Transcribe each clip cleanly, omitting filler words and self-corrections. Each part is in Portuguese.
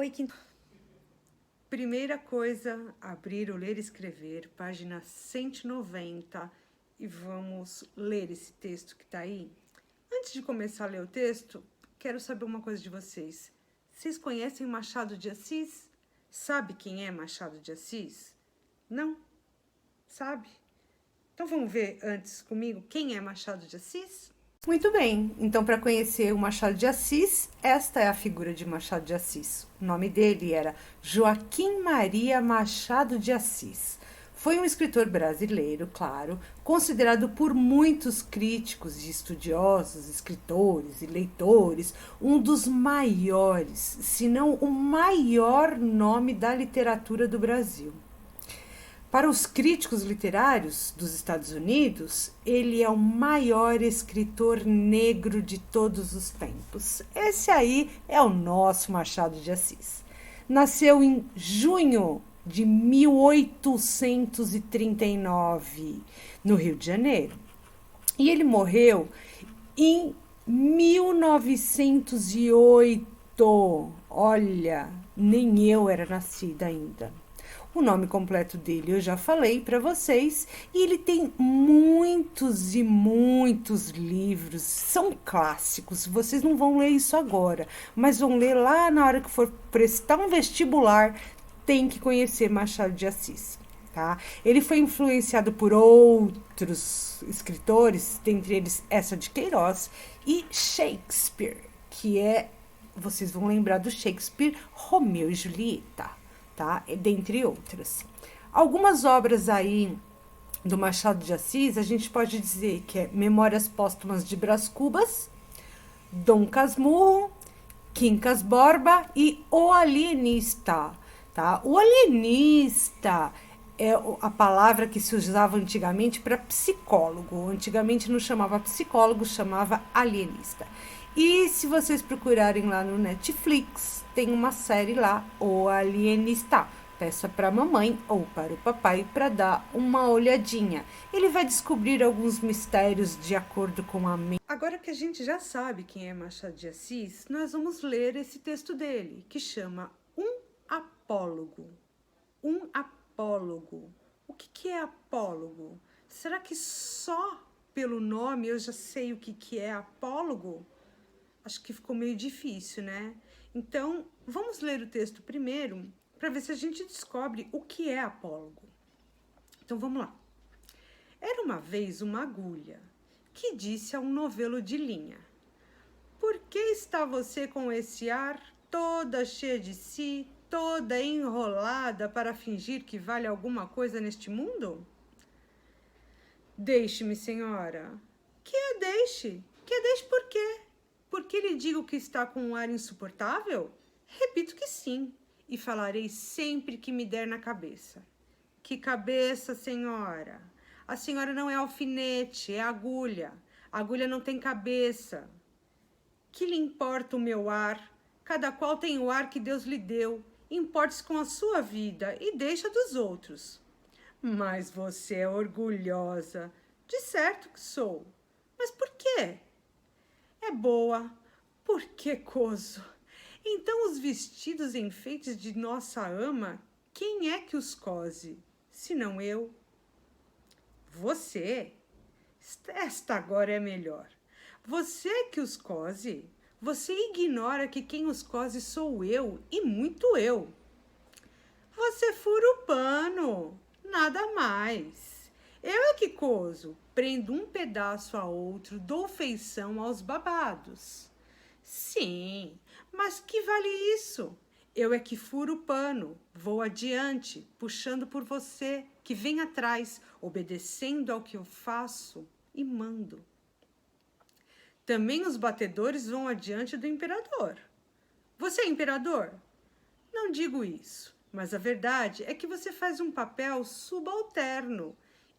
Oi, quinto. Primeira coisa, abrir o Ler e Escrever, página 190, e vamos ler esse texto que tá aí. Antes de começar a ler o texto, quero saber uma coisa de vocês. Vocês conhecem Machado de Assis? Sabe quem é Machado de Assis? Não? Sabe? Então vamos ver antes comigo quem é Machado de Assis? Muito bem, então para conhecer o Machado de Assis, esta é a figura de Machado de Assis. O nome dele era Joaquim Maria Machado de Assis. Foi um escritor brasileiro, claro, considerado por muitos críticos e estudiosos, escritores e leitores, um dos maiores, se não o maior nome da literatura do Brasil. Para os críticos literários dos Estados Unidos, ele é o maior escritor negro de todos os tempos. Esse aí é o nosso Machado de Assis. Nasceu em junho de 1839, no Rio de Janeiro. E ele morreu em 1908. Olha, nem eu era nascida ainda. O nome completo dele eu já falei para vocês e ele tem muitos e muitos livros, são clássicos. Vocês não vão ler isso agora, mas vão ler lá na hora que for prestar um vestibular, tem que conhecer Machado de Assis. Tá? Ele foi influenciado por outros escritores, dentre eles Eça de Queiroz e Shakespeare, que é, vocês vão lembrar do Shakespeare, Romeu e Julieta. Tá? Dentre outras. Algumas obras aí do Machado de Assis, a gente pode dizer que é Memórias Póstumas de Brás Cubas, Dom Casmurro, Quincas Borba e O Alienista. Tá? O alienista é a palavra que se usava antigamente para psicólogo. Antigamente não chamava psicólogo, chamava alienista. E se vocês procurarem lá no Netflix, tem uma série lá, O Alienista. Peça para a mamãe ou para o papai para dar uma olhadinha. Ele vai descobrir alguns mistérios de acordo com a mente. Agora que a gente já sabe quem é Machado de Assis, nós vamos ler esse texto dele, que chama Um Apólogo. Um Apólogo. O que é apólogo? Será que só pelo nome eu já sei o que é apólogo? Acho que ficou meio difícil, né? Então, vamos ler o texto primeiro para ver se a gente descobre o que é apólogo. Então, vamos lá. Era uma vez uma agulha que disse a um novelo de linha: por que está você com esse ar toda cheia de si, toda enrolada para fingir que vale alguma coisa neste mundo? Deixe-me, senhora. Que a deixe? Que a deixe por quê? Porque lhe digo que está com um ar insuportável? Repito que sim, e falarei sempre que me der na cabeça. Que cabeça, senhora? A senhora não é alfinete, é agulha. A agulha não tem cabeça. Que lhe importa o meu ar? Cada qual tem o ar que Deus lhe deu. Importe-se com a sua vida e deixa dos outros. Mas você é orgulhosa. De certo que sou. Mas por quê? É boa. Por que coso? Então os vestidos enfeites de nossa ama, quem é que os cose? Senão eu. Você? Esta agora é melhor. Você que os cose? Você ignora que quem os cose sou eu, e muito eu. Você fura o pano, nada mais. Eu é que coso, prendo um pedaço a outro, dou feição aos babados. Sim, mas que vale isso? Eu é que furo o pano, vou adiante, puxando por você, que vem atrás, obedecendo ao que eu faço e mando. Também os batedores vão adiante do imperador. Você é imperador? Não digo isso, mas a verdade é que você faz um papel subalterno,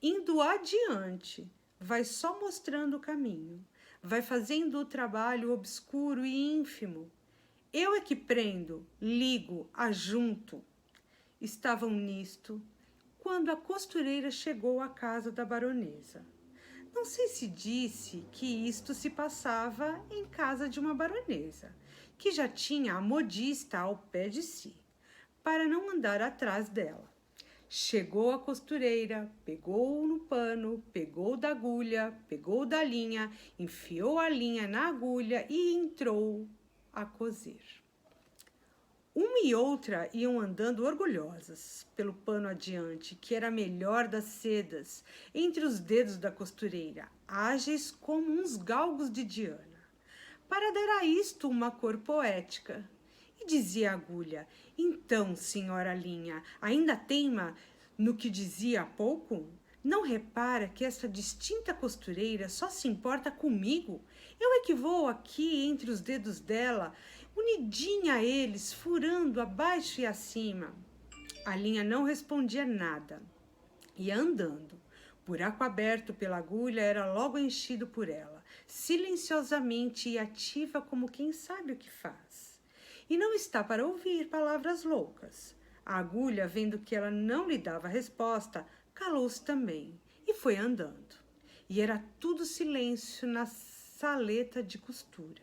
indo adiante, vai só mostrando o caminho, vai fazendo o trabalho obscuro e ínfimo. Eu é que prendo, ligo, ajunto. Estavam nisto quando a costureira chegou à casa da baronesa. Não sei se disse que isto se passava em casa de uma baronesa, que já tinha a modista ao pé de si, para não andar atrás dela. Chegou a costureira, pegou no pano, pegou da agulha, pegou da linha, enfiou a linha na agulha e entrou a coser. Uma e outra iam andando orgulhosas pelo pano adiante, que era a melhor das sedas, entre os dedos da costureira, ágeis como uns galgos de Diana, para dar a isto uma cor poética. E dizia a agulha: então, senhora linha, ainda teima no que dizia há pouco? Não repara que essa distinta costureira só se importa comigo? Eu é que vou aqui entre os dedos dela, unidinha a eles, furando abaixo e acima. A linha não respondia nada. Ia andando. Buraco aberto pela agulha era logo enchido por ela, silenciosamente e ativa como quem sabe o que faz. E não está para ouvir palavras loucas. A agulha, vendo que ela não lhe dava resposta, calou-se também e foi andando. E era tudo silêncio na saleta de costura.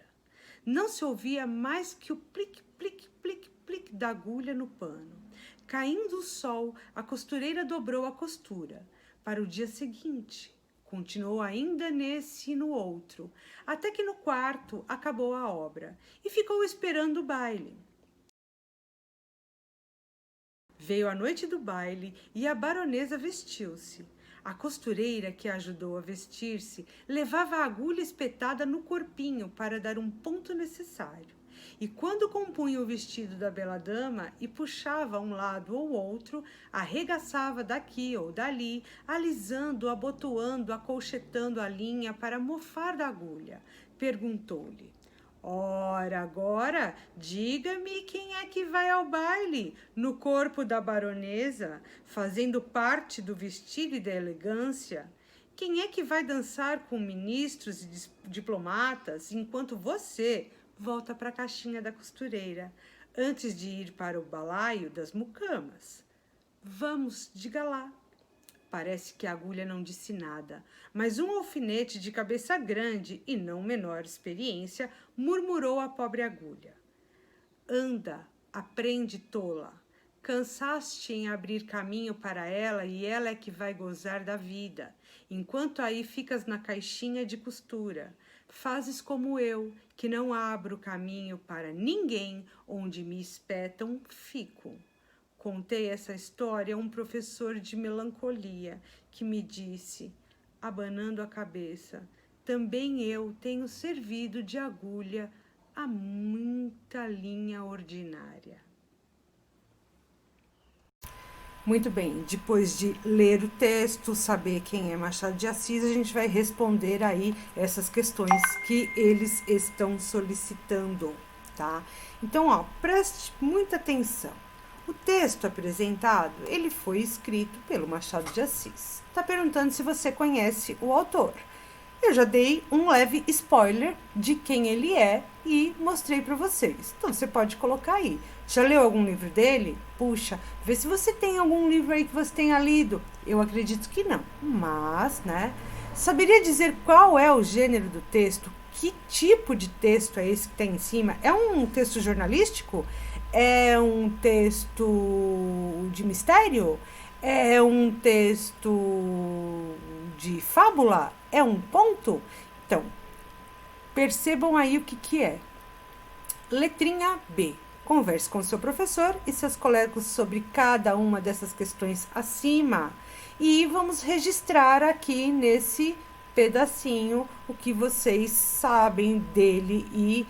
Não se ouvia mais que o plic, plic, plic, plic da agulha no pano. Caindo o sol, a costureira dobrou a costura. Para o dia seguinte, continuou ainda nesse e no outro, até que no quarto acabou a obra e ficou esperando o baile. Veio a noite do baile e a baronesa vestiu-se. A costureira que a ajudou a vestir-se levava a agulha espetada no corpinho para dar um ponto necessário. E quando compunha o vestido da bela dama e puxava a um lado ou outro, arregaçava daqui ou dali, alisando, abotoando, acolchetando a linha para mofar da agulha. Perguntou-lhe: ora, agora, diga-me quem é que vai ao baile, no corpo da baronesa, fazendo parte do vestido e da elegância? Quem é que vai dançar com ministros e diplomatas, enquanto você volta para a caixinha da costureira, antes de ir para o balaio das mucamas? Vamos, diga lá. Parece que a agulha não disse nada, mas um alfinete de cabeça grande e não menor experiência murmurou à pobre agulha: anda, aprende, tola. Cansaste em abrir caminho para ela e ela é que vai gozar da vida, enquanto aí ficas na caixinha de costura. Fazes como eu, que não abro caminho para ninguém, onde me espetam, fico. Contei essa história a um professor de melancolia, que me disse, abanando a cabeça: também eu tenho servido de agulha a muita linha ordinária. Muito bem, depois de ler o texto, saber quem é Machado de Assis, a gente vai responder aí essas questões que eles estão solicitando, tá? Então, ó, preste muita atenção. O texto apresentado, ele foi escrito pelo Machado de Assis. Está perguntando se você conhece o autor. Eu já dei um leve spoiler de quem ele é e mostrei para vocês. Então, você pode colocar aí. Já leu algum livro dele? Puxa, vê se você tem algum livro aí que você tenha lido. Eu acredito que não, mas, né? Saberia dizer qual é o gênero do texto? Que tipo de texto é esse que tem em cima? É um texto jornalístico? É um texto de mistério? É um texto de fábula? É um conto? Então, percebam aí o que é. Letrinha B. Converse com seu professor e seus colegas sobre cada uma dessas questões acima. E vamos registrar aqui nesse pedacinho o que vocês sabem dele e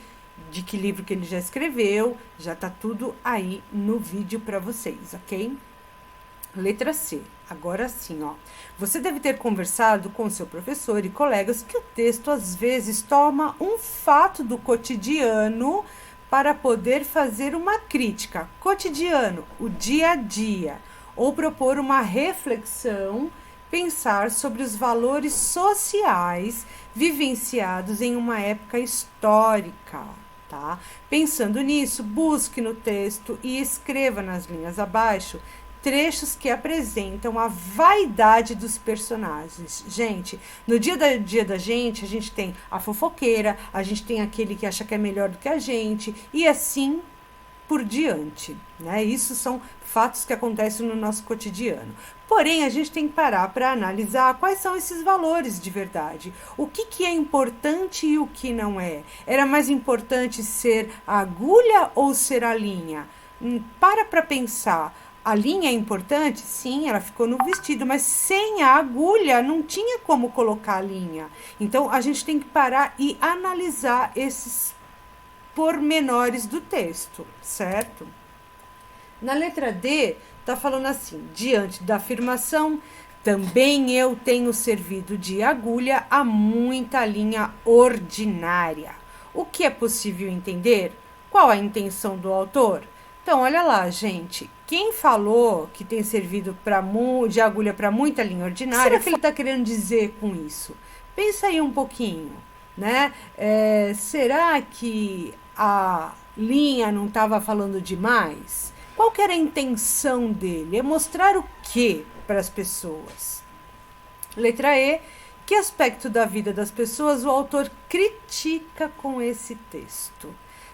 de que livro que ele já escreveu. Já tá tudo aí no vídeo para vocês, ok? Letra C. Agora sim, ó. Você deve ter conversado com seu professor e colegas que o texto às vezes toma um fato do cotidiano para poder fazer uma crítica. Cotidiano, o dia a dia, ou propor uma reflexão, pensar sobre os valores sociais vivenciados em uma época histórica, tá? Pensando nisso, busque no texto e escreva nas linhas abaixo trechos que apresentam a vaidade dos personagens. Gente, no dia da gente, a gente tem a fofoqueira, a gente tem aquele que acha que é melhor do que a gente, e assim por diante, né? Isso são fatos que acontecem no nosso cotidiano. Porém, a gente tem que parar para analisar quais são esses valores de verdade. O que é importante e o que não é. Era mais importante ser a agulha ou ser a linha? Para pensar. A linha é importante? Sim, ela ficou no vestido, mas sem a agulha não tinha como colocar a linha. Então, a gente tem que parar e analisar esses pormenores do texto, certo? Na letra D, está falando assim: diante da afirmação, também eu tenho servido de agulha a muita linha ordinária. O que é possível entender? Qual a intenção do autor? Então, olha lá, gente. Quem falou que tem servido de agulha para muita linha ordinária, o que ele está querendo dizer com isso? Pensa aí um pouquinho, né? Será que a linha não estava falando demais? Qual que era a intenção dele? É mostrar o que para as pessoas? Letra E. Que aspecto da vida das pessoas o autor critica com esse texto?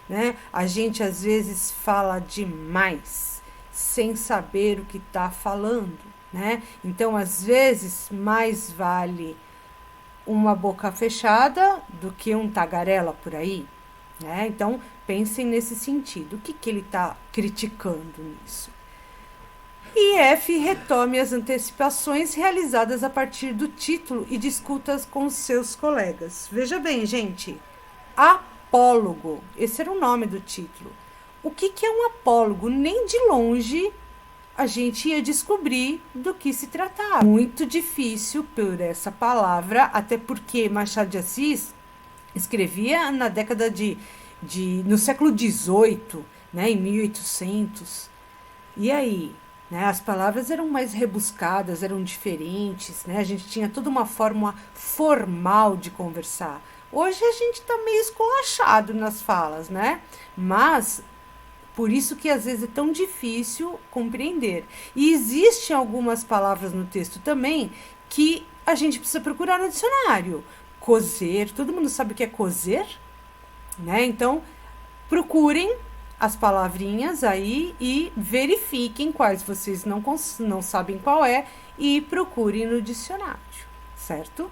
Né? A gente às vezes fala demais sem saber o que está falando, né? Então, às vezes, mais vale uma boca fechada do que um tagarela por aí, né? Então, pensem nesse sentido. O que ele está criticando nisso? E F, retome as antecipações realizadas a partir do título e discutas com seus colegas. Veja bem, gente, apólogo, esse era o nome do título. O que é um apólogo? Nem de longe a gente ia descobrir do que se tratava. Muito difícil por essa palavra, até porque Machado de Assis escrevia na década no século XVIII, né, em 1800. E aí? Né, as palavras eram mais rebuscadas, eram diferentes, né, a gente tinha toda uma forma formal de conversar. Hoje a gente está meio esculachado nas falas, né? Mas por isso que às vezes é tão difícil compreender. E existem algumas palavras no texto também que a gente precisa procurar no dicionário. Cozer, todo mundo sabe o que é cozer? Né? Então, procurem as palavrinhas aí e verifiquem quais vocês não sabem qual é e procurem no dicionário, certo?